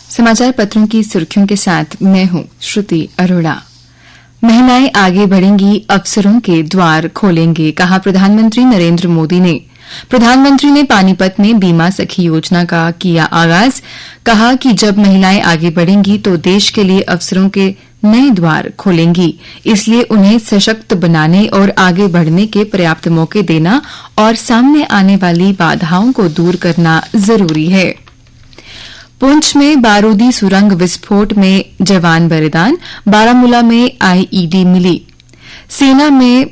समाचार पत्रों की सुर्खियों के साथ मैं हूं श्रुति अरोड़ा। महिलाएं आगे बढ़ेंगी, अवसरों के द्वार खोलेंगे, कहा प्रधानमंत्री नरेंद्र मोदी ने। प्रधानमंत्री ने पानीपत में बीमा सखी योजना का किया आगाज। कहा कि जब महिलाएं आगे बढ़ेंगी तो देश के लिए अवसरों के नए द्वार खोलेंगी, इसलिए उन्हें सशक्त बनाने और आगे बढ़ने के पर्याप्त मौके देना और सामने आने वाली बाधाओं को दूर करना जरूरी है। पुंछ में बारूदी सुरंग विस्फोट में जवान बलिदान, बारामूला में आईईडी मिली। सेना में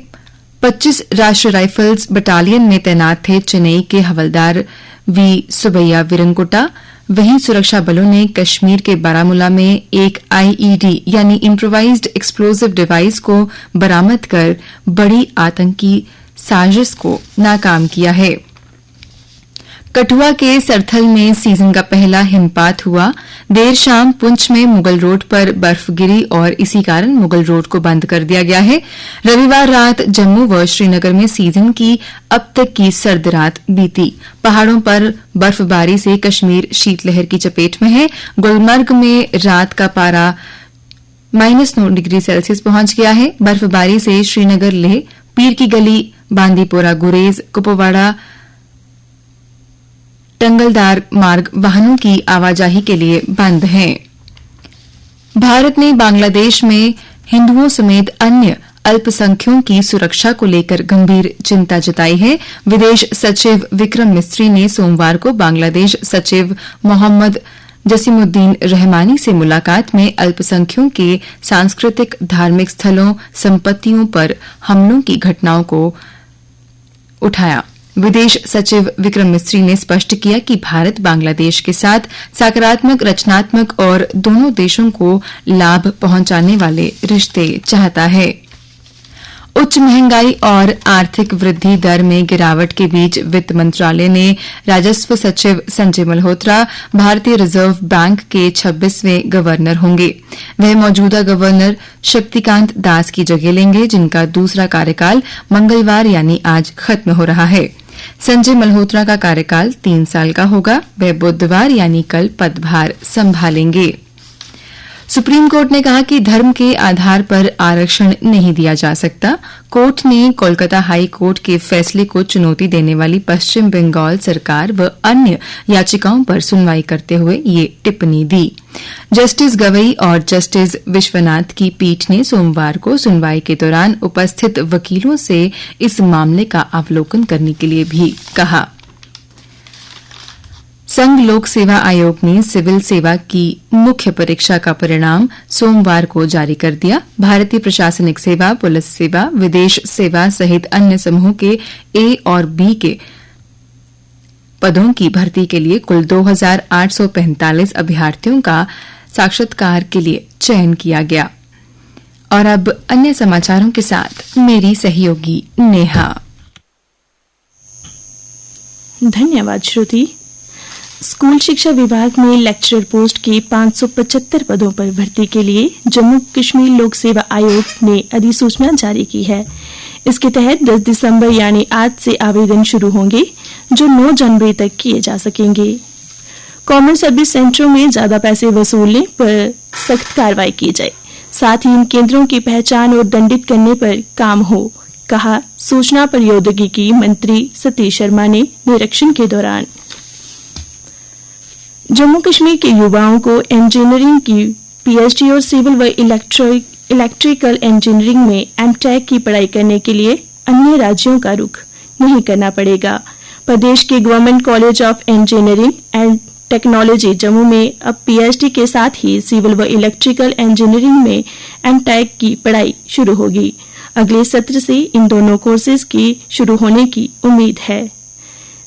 25 राष्ट्रीय राइफल्स बटालियन में तैनात थे चेन्नई के हवलदार वी सुबैया विरंकुटा। वहीं सुरक्षा बलों ने कश्मीर के बारामूला में एक आईईडी यानी इम्प्रोवाइज्ड एक्सप्लोसिव डिवाइस को बरामद कर बड़ी आतंकी साजिश को नाकाम किया है। कठुआ के सरथल में सीजन का पहला हिमपात हुआ। देर शाम पुंछ में मुगल रोड पर बर्फ गिरी और इसी कारण मुगल रोड को बंद कर दिया गया है। रविवार रात जम्मू व श्रीनगर में सीजन की अब तक की सर्द रात बीती। पहाड़ों पर बर्फबारी से कश्मीर शीतलहर की चपेट में है। गुलमर्ग में रात का पारा -9 डिग्री सेल्सियस पहुंच गया है। बर्फबारी से श्रीनगर लेह, पीर की गली, बांदीपोरा गुरेज, कुपवाड़ा टंगलदार मार्ग वाहनों की आवाजाही के लिए बंद हैं। भारत ने बांग्लादेश में हिंदुओं समेत अन्य अल्पसंख्यकों की सुरक्षा को लेकर गंभीर चिंता जताई है। विदेश सचिव विक्रम मिस्री ने सोमवार को बांग्लादेश सचिव मोहम्मद जसीमुद्दीन रहमानी से मुलाकात में अल्पसंख्यकों के सांस्कृतिक, धार्मिक स्थलों, संपत्तियों पर हमलों की घटनाओं को उठाया। विदेश सचिव विक्रम मिस्री ने स्पष्ट किया कि भारत बांग्लादेश के साथ सकारात्मक, रचनात्मक और दोनों देशों को लाभ पहुंचाने वाले रिश्ते चाहता है। उच्च महंगाई और आर्थिक वृद्धि दर में गिरावट के बीच वित्त मंत्रालय ने राजस्व सचिव संजय मल्होत्रा भारतीय रिजर्व बैंक के 26वें गवर्नर होंगे। वह मौजूदा गवर्नर शक्तिकांत दास की जगह लेंगे, जिनका दूसरा कार्यकाल मंगलवार यानी आज खत्म हो रहा है। संजय मल्होत्रा का कार्यकाल 3 साल का होगा। वह बुधवार यानी कल पदभार संभालेंगे। सुप्रीम कोर्ट ने कहा कि धर्म के आधार पर आरक्षण नहीं दिया जा सकता। कोर्ट ने कोलकाता हाई कोर्ट के फैसले को चुनौती देने वाली पश्चिम बंगाल सरकार व अन्य याचिकाओं पर सुनवाई करते हुए ये टिप्पणी दी। जस्टिस गवई और जस्टिस विश्वनाथ की पीठ ने सोमवार को सुनवाई के दौरान उपस्थित वकीलों से इस मामले का अवलोकन करने के लिए भी कहा। संघ लोक सेवा आयोग ने सिविल सेवा की मुख्य परीक्षा का परिणाम सोमवार को जारी कर दिया। भारतीय प्रशासनिक सेवा, पुलिस सेवा, विदेश सेवा सहित अन्य समूह के ए और बी के पदों की भर्ती के लिए कुल 2,845 अभ्यर्थियों का साक्षात्कार के लिए चयन किया गया। और अब अन्य समाचारों के साथ मेरी सहयोगी नेहा। धन्यवाद श्रुति। स्कूल शिक्षा विभाग में लेक्चरर पोस्ट के 575 पदों पर भर्ती के लिए जम्मू कश्मीर लोक सेवा आयोग ने अधिसूचना जारी की है। इसके तहत 10 दिसंबर यानी आज से आवेदन शुरू होंगे, जो 9 जनवरी तक किए जा सकेंगे। कॉमन सर्विस सेंटरों में ज्यादा पैसे वसूलने पर सख्त कार्रवाई की जाए, साथ ही इन केंद्रों की पहचान और दंडित करने पर काम हो, कहा सूचना प्रौद्योगिकी मंत्री सतीश शर्मा ने निरीक्षण के दौरान। जम्मू कश्मीर के युवाओं को इंजीनियरिंग की पीएचडी और सिविल व इलेक्ट्रिकल इंजीनियरिंग में एमटेक की पढ़ाई करने के लिए अन्य राज्यों का रुख नहीं करना पड़ेगा। प्रदेश के government college of engineering and technology Jammu में अब पीएचडी के साथ ही सिविल व इलेक्ट्रिकल इंजीनियरिंग में एमटेक की पढ़ाई शुरू होगी। अगले सत्र से इन दोनों कोर्सेज की शुरू होने की उम्मीद है।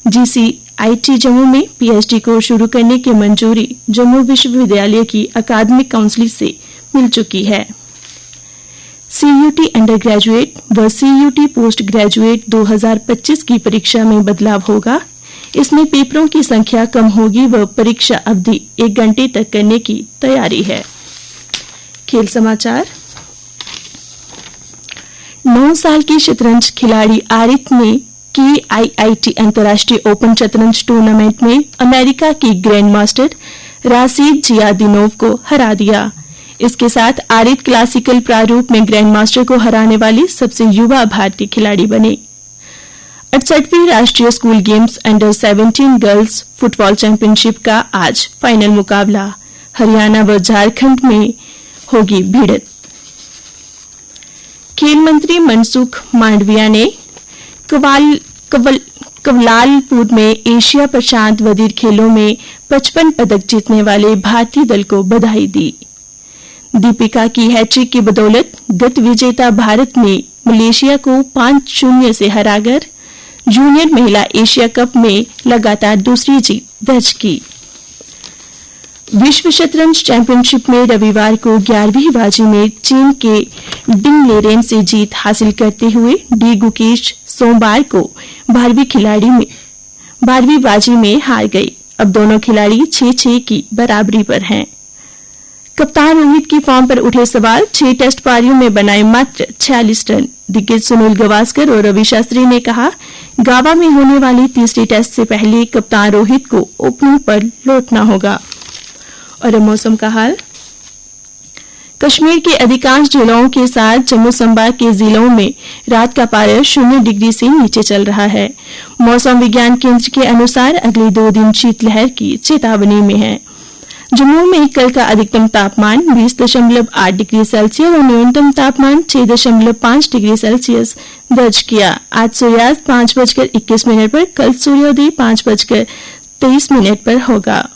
जीसीआईटी जम्मू में पीएचडी कोर्स शुरू करने की मंजूरी जम्मू विश्वविद्यालय की अकादमिक काउंसिल से मिल चुकी है। सीयूटी अंडर ग्रेजुएट व सीयूटी पोस्ट ग्रेजुएट 2025 की परीक्षा में बदलाव होगा। इसमें पेपरों की संख्या कम होगी व परीक्षा अवधि 1 घंटे तक करने की तैयारी है। खेल समाचार। 9 साल की शतरंज खिलाड़ी आरिफ ने KIIT अंतर्राष्ट्रीय ओपन शतरंज टूर्नामेंट में अमेरिका की ग्रैंड मास्टर राशिद जियादिनोव को हरा दिया। इसके साथ आरित क्लासिकल प्रारूप में ग्रैंड मास्टर को हराने वाली सबसे युवा भारतीय खिलाड़ी बने। 68वीं राष्ट्रीय school games under 17 girls football championship का आज फाइनल मुकाबला हरियाणा व झारखंड में होगी भिड़ंत। खेल मंत्री मनसुख मांडविया ने कवालालपुर में एशिया प्रशांत बधिर खेलों में 55 पदक जीतने वाले भारतीय दल को बधाई दी। दीपिका की हैट्रिक की बदौलत गत विजेता भारत ने मलेशिया को 5-0 से हराकर जूनियर महिला एशिया कप में लगातार दूसरी जीत दर्ज की। विश्व शतरंज चैंपियनशिप में रविवार को 11वीं बाजी में चीन के डिंग लेरेन से जीत हासिल करते हुए डी गुकेश सोमवार को 12वीं बाजी में हार गए। अब दोनों खिलाड़ी 6-6 की बराबरी पर हैं। कप्तान रोहित की फॉर्म पर उठे सवाल। 6 टेस्ट पारियों में बनाए मात्र 46 रन। दिग्गज सुनील गावस्कर और रवि शास्त्री ने कहा, गावा में होने वाली तीसरी टेस्ट से पहले कप्तान रोहित को ओपनिंग पर लौटना होगा। और मौसम का हाल। कश्मीर के अधिकांश जिलों के साथ जम्मू संभाग के जिलों में रात का पारा 0 डिग्री से नीचे चल रहा है। मौसम विज्ञान केंद्र के अनुसार अगले 2 दिन शीतलहर की चेतावनी में है। जम्मू में कल का अधिकतम तापमान 20.8 डिग्री सेल्सियस और न्यूनतम तापमान 6.5 डिग्री सेल्सियस दर्ज किया। आज सूर्यास्त 5:21 पर, कल सूर्योदय 5:23 पर होगा।